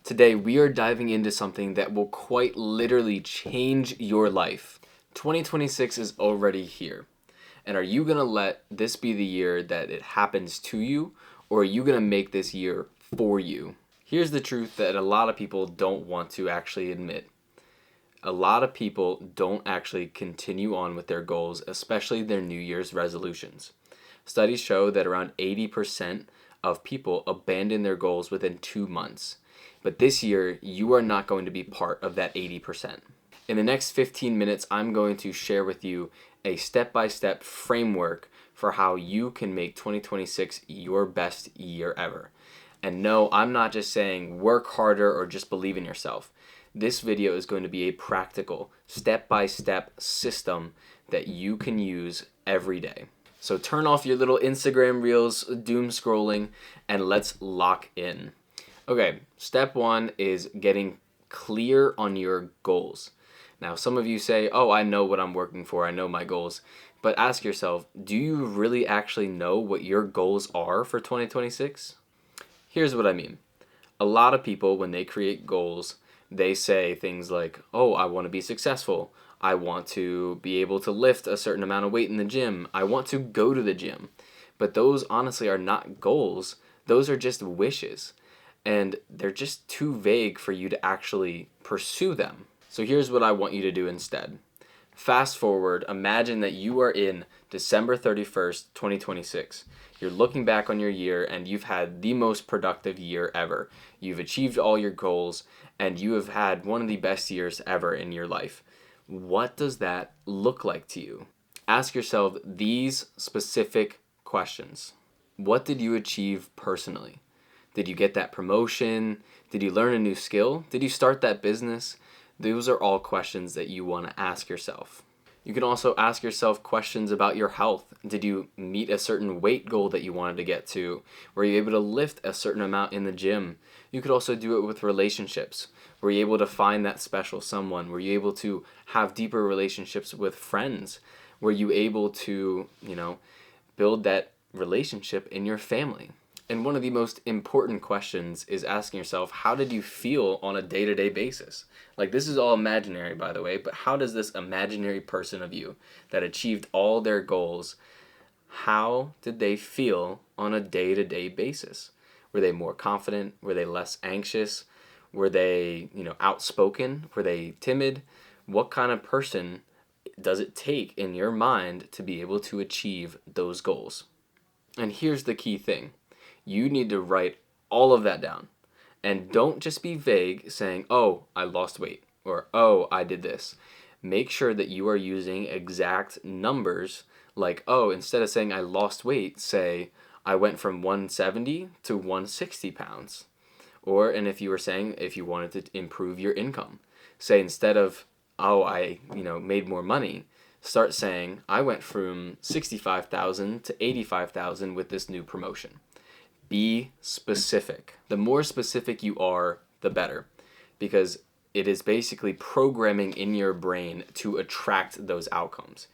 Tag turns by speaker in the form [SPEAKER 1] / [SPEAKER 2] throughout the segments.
[SPEAKER 1] Today, we are diving into something that will quite literally change your life. 2026 is already here. And are you going to let this be the year that it happens to you, or are you going to make this year for you? Here's the truth that a lot of people don't want to actually admit. A lot of people don't actually continue on with their goals, especially their New Year's resolutions. Studies show that around 80% of people abandon their goals within 2 months. But this year, you are not going to be part of that 80%. In the next 15 minutes, I'm going to share with you a step-by-step framework for how you can make 2026 your best year ever. And no, I'm not just saying work harder or just believe in yourself. This video is going to be a practical, step-by-step system that you can use every day. So turn off your little Instagram reels, doom scrolling, and let's lock in. Okay, step one is getting clear on your goals. Now, some of you say, oh, I know what I'm working for, I know my goals. But ask yourself, do you really actually know what your goals are for 2026? Here's what I mean. A lot of people, when they create goals, they say things like, oh, I want to be successful. I want to be able to lift a certain amount of weight in the gym. I want to go to the gym. But those honestly are not goals. Those are just wishes. And they're just too vague for you to actually pursue them. So here's what I want you to do instead. Fast forward, imagine that you are in December 31st, 2026. You're looking back on your year and you've had the most productive year ever. You've achieved all your goals and you have had one of the best years ever in your life. What does that look like to you? Ask yourself these specific questions. What did you achieve personally? Did you get that promotion? Did you learn a new skill? Did you start that business? Those are all questions that you want to ask yourself. You can also ask yourself questions about your health. Did you meet a certain weight goal that you wanted to get to? Were you able to lift a certain amount in the gym? You could also do it with relationships. Were you able to find that special someone? Were you able to have deeper relationships with friends? Were you able to, build that relationship in your family? And one of the most important questions is asking yourself, how did you feel on a day-to-day basis? Like, this is all imaginary, by the way, but how does this imaginary person of you that achieved all their goals, how did they feel on a day-to-day basis? Were they more confident? Were they less anxious? Were they, outspoken? Were they timid? What kind of person does it take in your mind to be able to achieve those goals? And here's the key thing. You need to write all of that down. And don't just be vague saying, oh, I lost weight, or oh, I did this. Make sure that you are using exact numbers, like, oh, instead of saying I lost weight, say I went from 170 to 160 pounds. Or, and if you were saying if you wanted to improve your income, say instead of, oh, I, made more money, start saying I went from 65,000 to 85,000 with this new promotion. Be specific. The more specific you are, the better, because it is basically programming in your brain to attract those outcomes.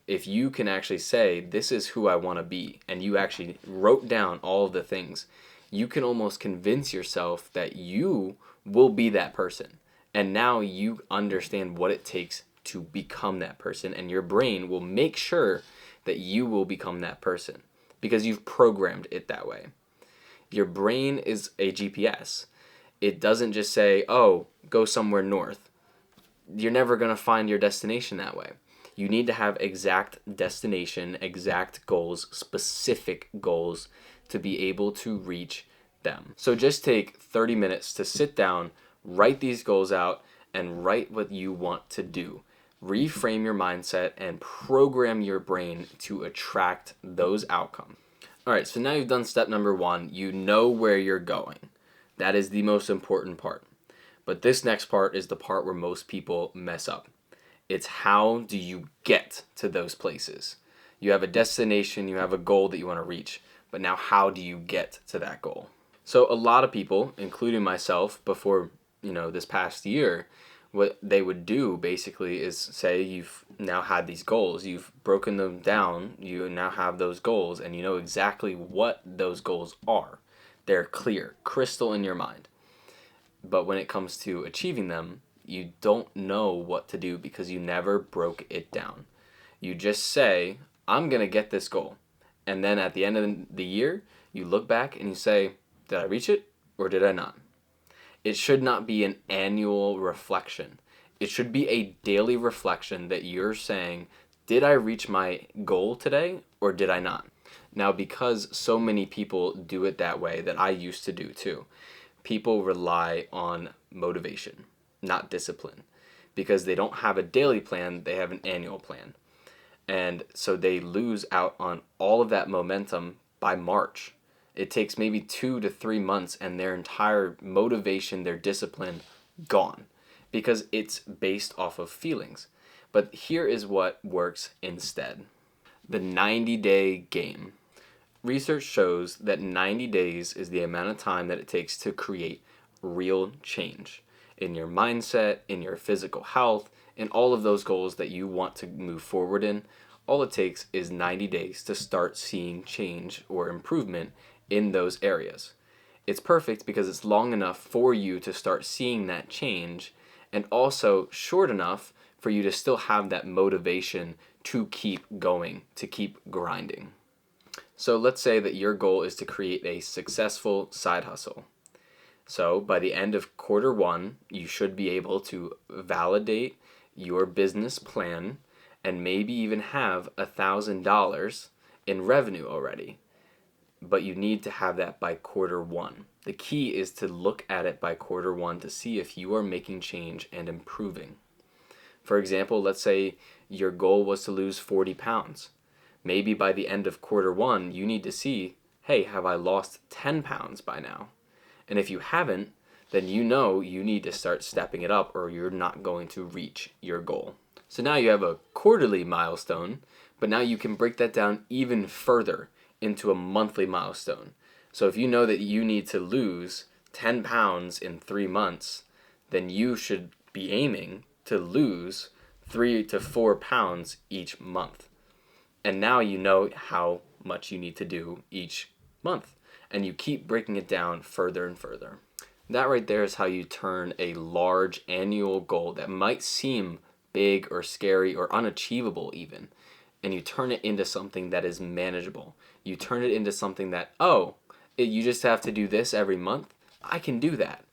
[SPEAKER 1] If you can actually say, this is who I want to be, and you actually wrote down all of the things, you can almost convince yourself that you will be that person. And now you understand what it takes to become that person, and your brain will make sure that you will become that person because you've programmed it that way. Your brain is a GPS. It doesn't just say, oh, go somewhere north. You're never going to find your destination that way. You need to have exact destination, exact goals, specific goals to be able to reach them. So just take 30 minutes to sit down, write these goals out, and write what you want to do. Reframe your mindset and program your brain to attract those outcomes. All right, so now you've done step number one. You know where you're going. That is the most important part. But this next part is the part where most people mess up. It's how do you get to those places? You have a destination, you have a goal that you want to reach, but now how do you get to that goal? So a lot of people, including myself, before this past year, what they would do basically is say you've now had these goals, you've broken them down, you now have those goals, and you know exactly what those goals are. They're clear, crystal in your mind. But when it comes to achieving them, you don't know what to do because you never broke it down. You just say, I'm going to get this goal. And then at the end of the year, you look back and you say, did I reach it or did I not? It should not be an annual reflection. It should be a daily reflection that you're saying, did I reach my goal today or did I not? Now, because so many people do it that way, that I used to do too, people rely on motivation, not discipline. Because they don't have a daily plan, they have an annual plan. And so they lose out on all of that momentum by March. It takes maybe 2 to 3 months and their entire motivation, their discipline, gone. Because it's based off of feelings. But here is what works instead. The 90-day game. Research shows that 90 days is the amount of time that it takes to create real change in your mindset, in your physical health, in all of those goals that you want to move forward in. All it takes is 90 days to start seeing change or improvement in those areas. It's perfect because it's long enough for you to start seeing that change, and also short enough for you to still have that motivation to keep going, to keep grinding. So let's say that your goal is to create a successful side hustle. So by the end of quarter one, you should be able to validate your business plan and maybe even have $1,000 in revenue already. But you need to have that by quarter one. The key is to look at it by quarter one to see if you are making change and improving. For example, let's say your goal was to lose 40 pounds. Maybe by the end of quarter one, you need to see, hey, have I lost 10 pounds by now? And if you haven't, then you know you need to start stepping it up or you're not going to reach your goal. So now you have a quarterly milestone, but now you can break that down even further into a monthly milestone. So if you know that you need to lose 10 pounds in 3 months, then you should be aiming to lose 3 to 4 pounds each month. And now you know how much you need to do each month. And you keep breaking it down further and further. That right there is how you turn a large annual goal that might seem big or scary or unachievable even, and you turn it into something that is manageable. You turn it into something that, you just have to do this every month. I can do that.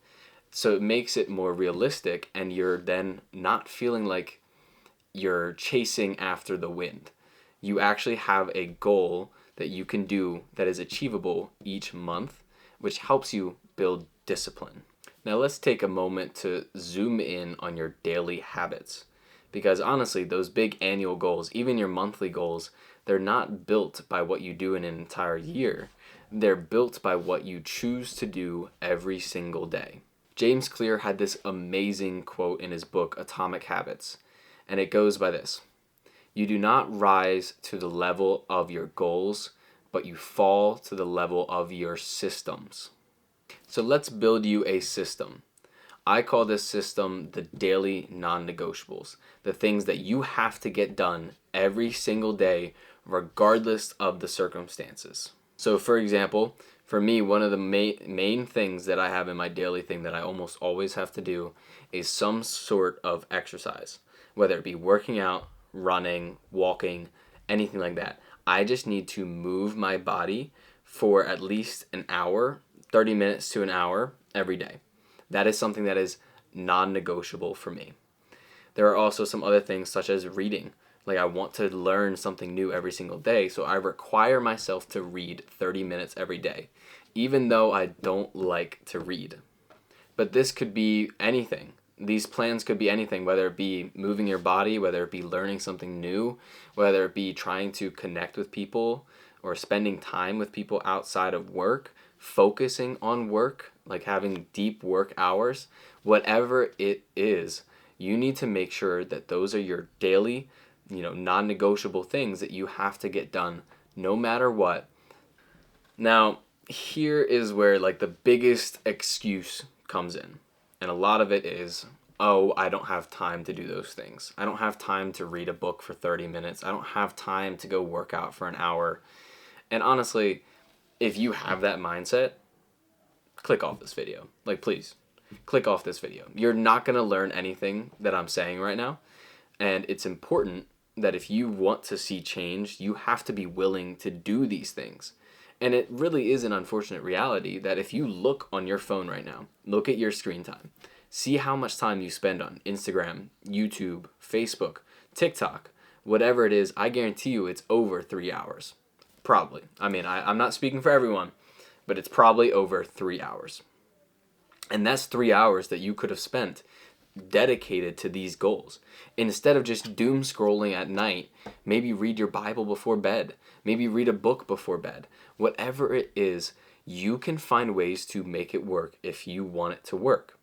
[SPEAKER 1] So it makes it more realistic, and you're then not feeling like you're chasing after the wind. You actually have a goal that you can do that is achievable each month, which helps you build discipline. Now let's take a moment to zoom in on your daily habits. Because honestly, those big annual goals, even your monthly goals, they're not built by what you do in an entire year. They're built by what you choose to do every single day. James Clear had this amazing quote in his book, Atomic Habits, and it goes by this: you do not rise to the level of your goals, but you fall to the level of your systems. So let's build you a system. I call this system the daily non-negotiables, the things that you have to get done every single day, regardless of the circumstances. So for example, for me, one of the main things that I have in my daily thing that I almost always have to do is some sort of exercise, whether it be working out, running, walking, anything like that. I just need to move my body for at least an hour, 30 minutes to an hour every day. That is something that is non-negotiable for me. There are also some other things such as reading. Like I want to learn something new every single day, so I require myself to read 30 minutes every day, even though I don't like to read. But this could be anything. These plans could be anything, whether it be moving your body, whether it be learning something new, whether it be trying to connect with people or spending time with people outside of work, focusing on work, like having deep work hours. Whatever it is, you need to make sure that those are your daily, non-negotiable things that you have to get done no matter what. Now, here is where like the biggest excuse comes in. And a lot of it is, I don't have time to do those things. I don't have time to read a book for 30 minutes. I don't have time to go work out for an hour. And honestly, if you have that mindset, click off this video. Like, please. click off this video. You're not going to learn anything that I'm saying right now. And it's important that if you want to see change, you have to be willing to do these things. And it really is an unfortunate reality that if you look on your phone right now, look at your screen time, see how much time you spend on Instagram, YouTube, Facebook, TikTok, whatever it is, I guarantee you it's over 3 hours. Probably. I mean, I'm not speaking for everyone, but it's probably over 3 hours. And that's 3 hours that you could have spent dedicated to these goals. Instead of just doom scrolling at night, maybe read your Bible before bed, maybe read a book before bed. Whatever it is, you can find ways to make it work if you want it to work.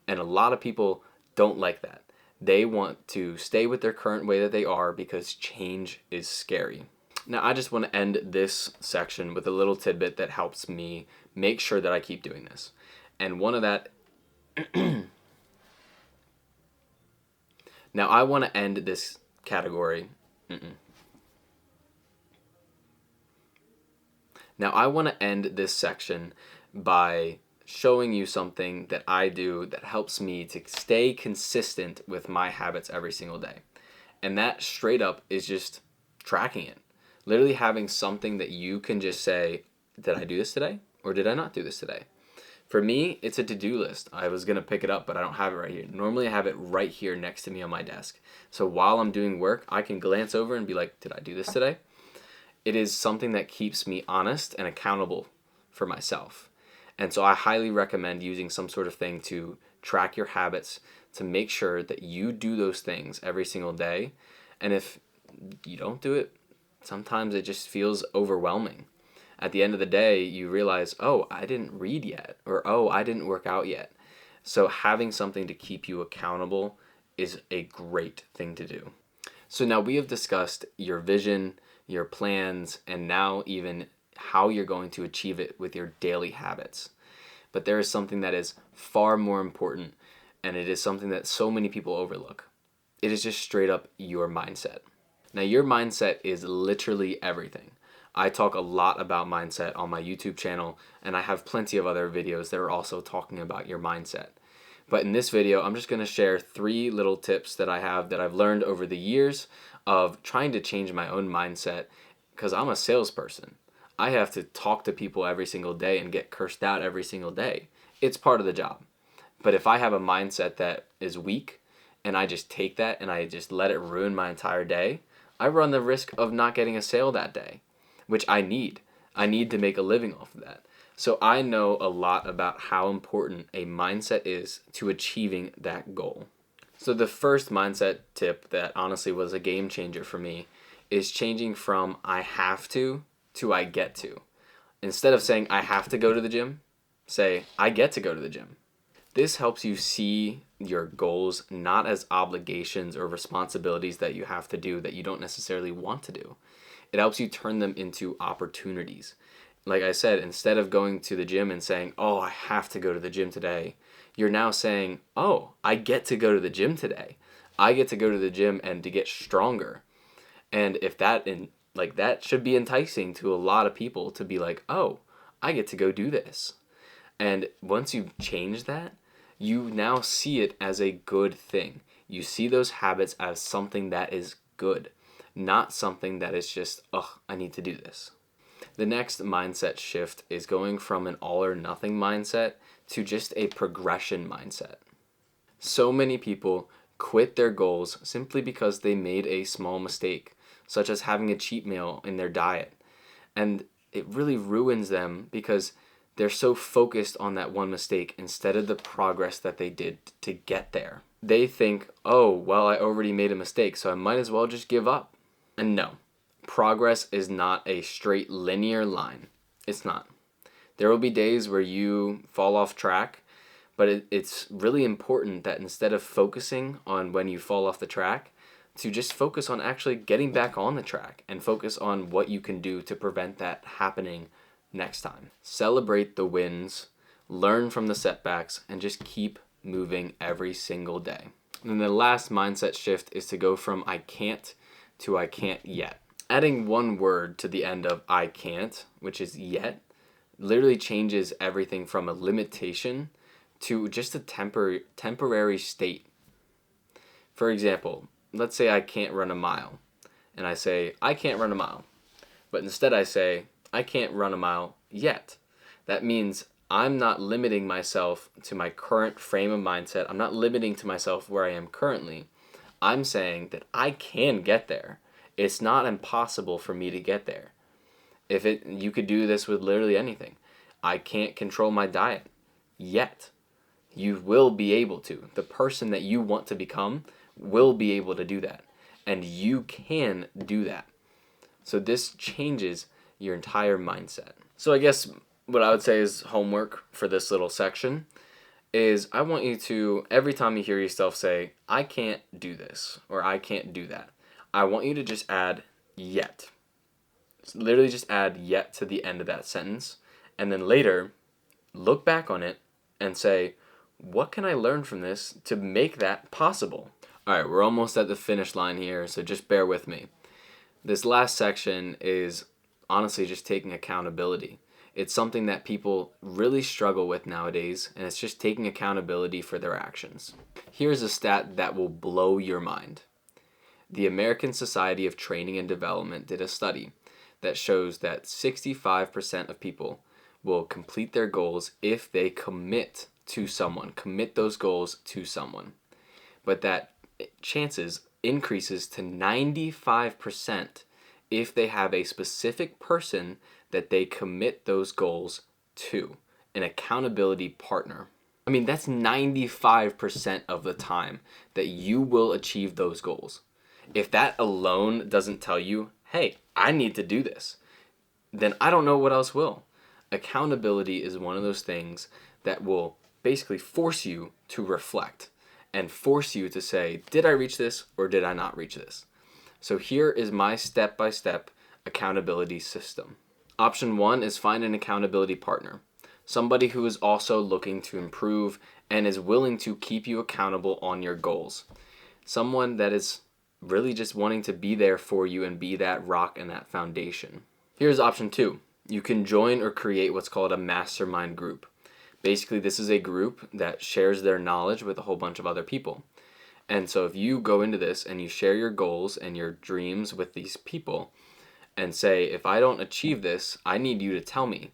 [SPEAKER 1] And a lot of people don't like that. They want to stay with their current way that they are because change is scary. Now, I just want to end this section with a little tidbit that helps me make sure that I keep doing this. And one of that... Now, I want to end this category... Now, I want to end this section by showing you something that I do that helps me to stay consistent with my habits every single day. And that straight up is just tracking it. Literally having something that you can just say, did I do this today? Or did I not do this today? For me, it's a to-do list. I was going to pick it up, but I don't have it right here. Normally, I have it right here next to me on my desk. So while I'm doing work, I can glance over and be like, did I do this today? It is something that keeps me honest and accountable for myself. And so I highly recommend using some sort of thing to track your habits, to make sure that you do those things every single day. And if you don't do it, sometimes it just feels overwhelming. At the end of the day, you realize, oh, I didn't read yet, or oh, I didn't work out yet. So having something to keep you accountable is a great thing to do. So now we have discussed your vision, your plans, and now even how you're going to achieve it with your daily habits. But there is something that is far more important, and it is something that so many people overlook. It is just straight up your mindset. Now, your mindset is literally everything. I talk a lot about mindset on my YouTube channel, and I have plenty of other videos that are also talking about your mindset. But in this video, I'm just going to share 3 little tips that I have that I've learned over the years of trying to change my own mindset, because I'm a salesperson. I have to talk to people every single day and get cursed out every single day. It's part of the job. But if I have a mindset that is weak, and I just take that and I just let it ruin my entire day, I run the risk of not getting a sale that day, which I need. I need to make a living off of that. So I know a lot about how important a mindset is to achieving that goal. So the first mindset tip that honestly was a game changer for me is changing from I have to I get to. Instead of saying I have to go to the gym, say I get to go to the gym. This helps you see your goals not as obligations or responsibilities that you have to do that you don't necessarily want to do. It helps you turn them into opportunities. Like I said, instead of going to the gym and saying, oh, I have to go to the gym today, you're now saying, oh, I get to go to the gym today. I get to go to the gym and to get stronger. And if that should be enticing to a lot of people to be like, oh, I get to go do this. And once you change that, you now see it as a good thing. You see those habits as something that is good, not something that is just, oh, I need to do this. The next mindset shift is going from an all or nothing mindset to just a progression mindset. So many people quit their goals simply because they made a small mistake, such as having a cheat meal in their diet. And it really ruins them because they're so focused on that one mistake instead of the progress that they did to get there. They think, oh, well, I already made a mistake, so I might as well just give up. And no, progress is not a straight linear line. It's not. There will be days where you fall off track, but it's really important that instead of focusing on when you fall off the track, to just focus on actually getting back on the track and focus on what you can do to prevent that happening next time. Celebrate the wins, learn from the setbacks, and just keep moving every single day. And then the last mindset shift is to go from I can't to I can't yet. Adding one word to the end of I can't, which is yet, literally changes everything from a limitation to just a temporary state. For example, let's say I can't run a mile, and I say, I can't run a mile. But instead I say, I can't run a mile yet. That means I'm not limiting myself to my current frame of mindset. I'm not limiting to myself where I am currently. I'm saying that I can get there. It's not impossible for me to get there. You could do this with literally anything. I can't control my diet yet. You will be able to. The person that you want to become will be able to do that. And you can do that. So this changes your entire mindset. So I guess what I would say is homework for this little section is I want you to, every time you hear yourself say, I can't do this or I can't do that, I want you to just add yet. Literally just add yet to the end of that sentence. And then later, look back on it and say, what can I learn from this to make that possible? All right, we're almost at the finish line here, so just bear with me. This last section is honestly just taking accountability. It's something that people really struggle with nowadays, and it's just taking accountability for their actions. Here's a stat that will blow your mind. The American Society of Training and Development did a study that shows that 65% of people will complete their goals if they commit those goals to someone. But that chances increases to 95% if they have a specific person that they commit those goals to, an accountability partner. I mean, that's 95% of the time that you will achieve those goals. If that alone doesn't tell you, hey, I need to do this, then I don't know what else will. Accountability is one of those things that will basically force you to reflect and force you to say, did I reach this or did I not reach this? So here is my step-by-step accountability system. Option 1 is find an accountability partner, somebody who is also looking to improve and is willing to keep you accountable on your goals. Someone that is really just wanting to be there for you and be that rock and that foundation. Here's option 2. You can join or create what's called a mastermind group. Basically, this is a group that shares their knowledge with a whole bunch of other people. And so if you go into this and you share your goals and your dreams with these people and say, if I don't achieve this, I need you to tell me.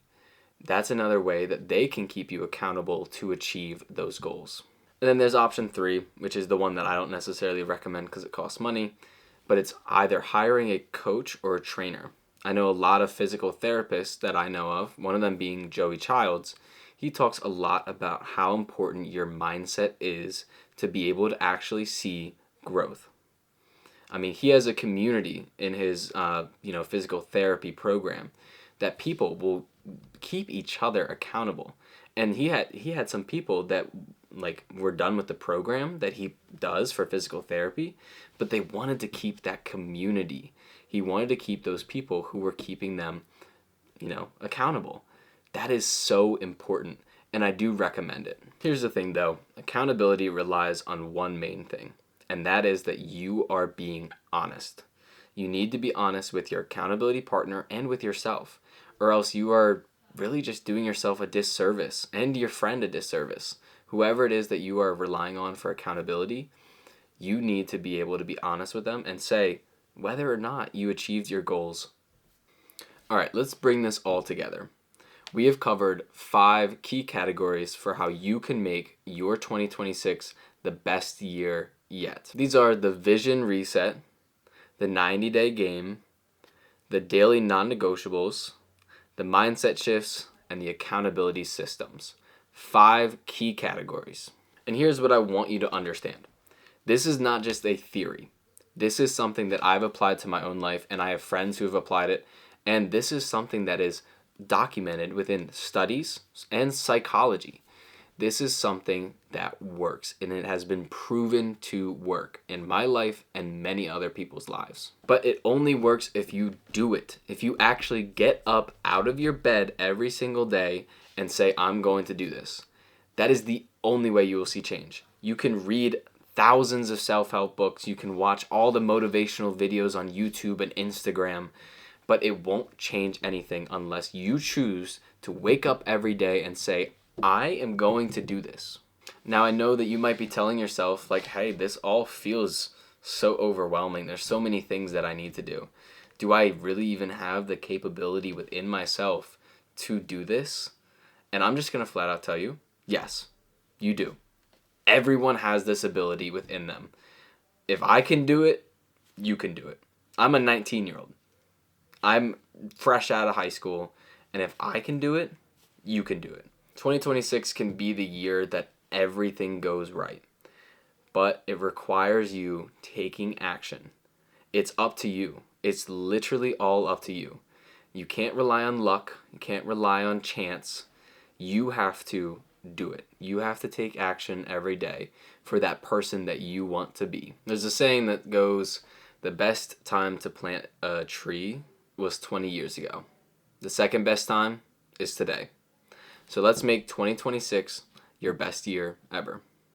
[SPEAKER 1] That's another way that they can keep you accountable to achieve those goals. And then there's option 3, which is the one that I don't necessarily recommend because it costs money, but it's either hiring a coach or a trainer. I know a lot of physical therapists that I know of, one of them being Joey Childs. He talks a lot about how important your mindset is to be able to actually see growth. I mean, he has a community in his physical therapy program that people will keep each other accountable. And he had some people that were done with the program that he does for physical therapy, but they wanted to keep that community. He wanted to keep those people who were keeping them, accountable. That is so important, and I do recommend it. Here's the thing though, accountability relies on one main thing, and that is that you are being honest. You need to be honest with your accountability partner and with yourself, or else you are really just doing yourself a disservice and your friend a disservice. Whoever it is that you are relying on for accountability, you need to be able to be honest with them and say whether or not you achieved your goals. All right, let's bring this all together. We have covered 5 key categories for how you can make your 2026 the best year yet. These are the vision reset, the 90-day game, the daily non-negotiables, the mindset shifts, and the accountability systems. 5 key categories. And here's what I want you to understand. This is not just a theory. This is something that I've applied to my own life, and I have friends who have applied it, and this is something that is documented within studies and psychology. This is something that works, and it has been proven to work in my life and many other people's lives. But it only works if you do it. If you actually get up out of your bed every single day and say, I'm going to do this. That is the only way you will see change. You can read thousands of self-help books. You can watch all the motivational videos on YouTube and Instagram, but it won't change anything unless you choose to wake up every day and say, I am going to do this. Now, I know that you might be telling yourself, like, hey, this all feels so overwhelming. There's so many things that I need to do. Do I really even have the capability within myself to do this? And I'm just going to flat out tell you, yes, you do. Everyone has this ability within them. If I can do it, you can do it. I'm a 19-year-old. I'm fresh out of high school. And if I can do it, you can do it. 2026 can be the year that everything goes right. But it requires you taking action. It's up to you. It's literally all up to you. You can't rely on luck. You can't rely on chance. You have to do it. You have to take action every day for that person that you want to be. There's a saying that goes, the best time to plant a tree was 20 years ago. The second best time is today. So let's make 2026 your best year ever.